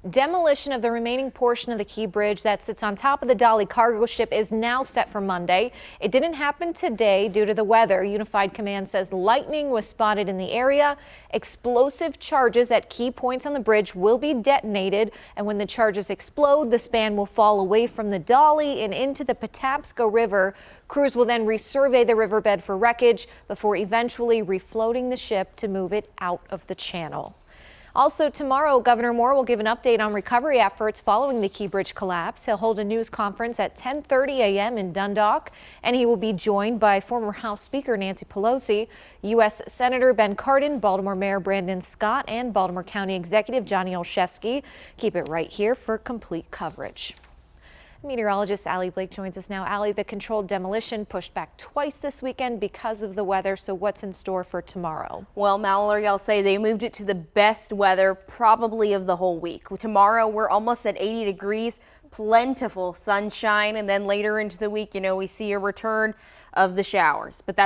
Demolition of the remaining portion of the Key Bridge that sits on top of the Dolly cargo ship is now set for Monday. It didn't happen today due to the weather. Unified Command says lightning was spotted in the area. Explosive charges at key points on the bridge will be detonated, and when the charges explode, the span will fall away from the Dolly and into the Patapsco River. Crews will then resurvey the riverbed for wreckage before eventually refloating the ship to move it out of the channel. Also tomorrow, Governor Moore will give an update on recovery efforts following the Key Bridge collapse. He'll hold a news conference at 10:30 a.m. in Dundalk, and he will be joined by former House Speaker Nancy Pelosi, U.S. Senator Ben Cardin, Baltimore Mayor Brandon Scott, and Baltimore County Executive Johnny Olszewski. Keep it right here for complete coverage. Meteorologist Allie Blake joins us now. Allie, the controlled demolition pushed back twice this weekend because of the weather. So what's in store for tomorrow? Well, Mallory, I'll say they moved it to the best weather probably of the whole week. Tomorrow, we're almost at 80 degrees, plentiful sunshine. And then later into the week, we see a return of the showers. But that's